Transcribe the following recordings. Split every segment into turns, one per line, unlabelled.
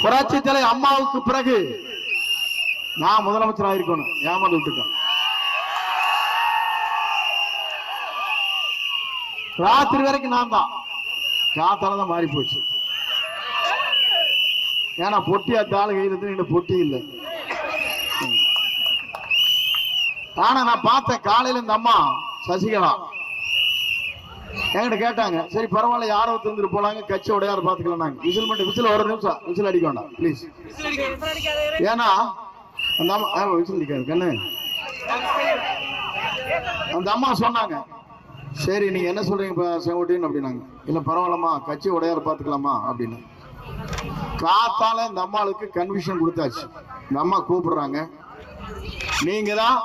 புரட்சி தலை அம்மாவுக்கு பிறகு நான் முதலமைச்சராக இருக்கணும், ஏமாந்து விட்டுட்டேன். ராத்திரி வரைக்கும் நான் தான், காத்தாலதான் மாறி போச்சு. ஏன்னா பொட்டி அந்த ஆளு கையில் இருந்து பொட்டி இல்லை. ஆனா நான் பார்த்தேன் காலையில இந்த அம்மா சசிகலா என்கிட்ட கேட்டாங்க, சரி பரவாயில்ல யாரோ தந்துட்டு போலாங்க, கட்சியோட யாரும் பாத்துக்கலாம். விசில் மட்டும் விசில் ஒரு நிமிஷம் விசில் அடிக்க வேண்டாம் ப்ளீஸ். ஏன்னா அந்த அம்மா விசில் அடிக்காது கண்ணு. அந்த அம்மா சொன்னாங்க, சரி நீங்க என்ன சொல்றீங்க செங்கோட்டையன் அப்படின்னாங்க. இல்ல பரவாயில்லம்மா கட்சி உடையார பாத்துக்கலாமா அப்படின்னு. காத்தால இந்த அம்மாளுக்கு கன்விஷன் கொடுத்தாச்சு. இந்த அம்மா கூப்பிடுறாங்க, நீங்க தான்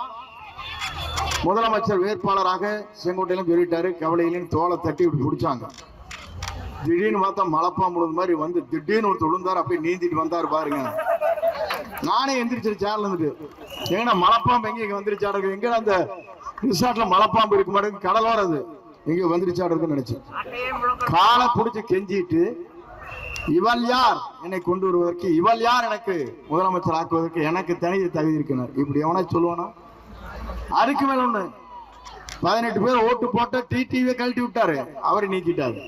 முதலமைச்சர் வேட்பாளராக செங்கோட்டையிலும் சொல்லிட்டாரு. கவலையிலும் தோலை தட்டி இப்படி பிடிச்சாங்க. திடீர்னு பார்த்தா மலைப்பாம்பு முழுது மாதிரி வந்து திடீர்னு ஒரு தொழுந்தார், அப்படியே நீந்திட்டு வந்தாரு பாருங்க. நானே எந்திரிச்சு சேர்ல இருந்துட்டு, ஏன்னா மலைப்பாம்பு எங்க வந்துருச்சாடு, எங்க அந்த ரிசார்ட்ல மலைப்பாம்பு இருக்க மாட்டேங்குது, கடலோட அது எங்க வந்துருச்சாடு இருக்குன்னு நினைச்சேன். காலை பிடிச்சி கெஞ்சிட்டு, இவள் யார் என்னை கொண்டு வருவதற்கு, இவள் யார் எனக்கு முதலமைச்சர் ஆக்குவதற்கு, எனக்கு தனி தகுதி இருக்கிறார். இப்படி எவனா சொல்லுவானா? அதுக்கு மேல ஒண்ணு, 18 பேர் ஓட்டு போட்ட டிடிவி கழட்டி விட்டாரு, அவரை நீக்கிட்டாரு.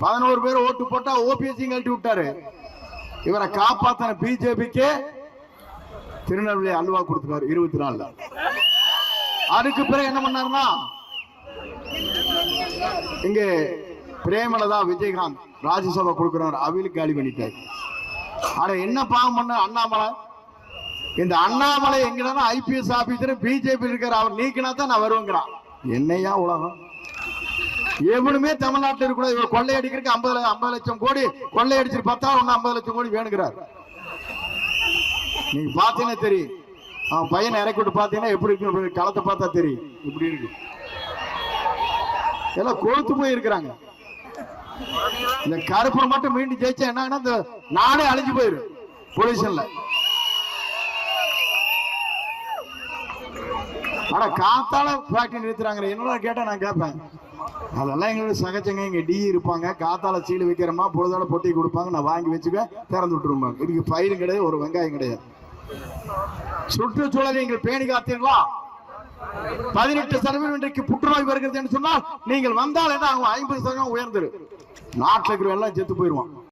11 பேர் ஓட்டு போட்டா ஓபிஎஸ்சி கழட்டி விட்டாரு. இவரை காப்பாத்தின பிஜேபிக்கு திருநெல்வேலி அல்வா கொடுத்துட்டாரு 24. அதுக்கு பிறகு என்ன பண்ணாருன்னா, இங்க பிரேமலதா விஜயகாந்த் ராஜ்யசபா கொடுக்கிறார், அவையில காலி பண்ணிட்டாரு. ஆனா என்ன பாவம் பண்ண அண்ணாமலை, இந்த அண்ணாமலை எங்கன்னா ஐபிஎஸ் ஆபீசர் பிஜேபி இருக்கிற, அவர் நீக்கினா தான் நான் வருவேங்கிறான். என்னையா உலகம்? எவனுமே தமிழ்நாட்டில் இருக்க இவர் கொள்ளையடிக்கிறதுக்கு 50 லட்சம் கோடி கொள்ளையடிச்சு பார்த்தா 50 லட்சம் கோடி வேணுங்கிறார். நீங்க பாத்தீங்கன்னா தெரியும், அவன் பையனை இறக்கி விட்டு பாத்தீங்கன்னா எப்படி இருக்கு, களத்தை பார்த்தா தெரியும். இப்படி இருக்கு, எல்லாம் கொழுத்து போய் இருக்கிறாங்க. இந்த கருப்பை மட்டும் மீண்டும் ஜெயிச்சா என்ன, இந்த நானே அழிஞ்சு போயிரு பொலிஷன்ல. ஆனா காத்தால ஃபேக்டரி நிறுத்துறாங்க. என்னடா கேட்டா நான் கேட்பேன், அதெல்லாம் எங்களோட சகச்சங்க, இங்க டி இருப்பாங்க, காத்தால சீடு வைக்கிறோமா, பொழுதால பொட்டி கொடுப்பாங்க, நான் வாங்கி வச்சுக்க திறந்து விட்டுருவாங்க. இதுக்கு பயிரும் கிடையாது, ஒரு வெங்காயம் கிடையாது. சுற்றுச்சூழலை நீங்கள் பேணி காத்தீங்களா? 18% இன்றைக்கு புற்றுநோய் வருகிறது என்று சொன்னால், நீங்கள் வந்தால் என்ன ஆகும்? 50% உயர்ந்துரு, நாட்டில் இருக்கிற எல்லாம் செத்து போயிடுவான்.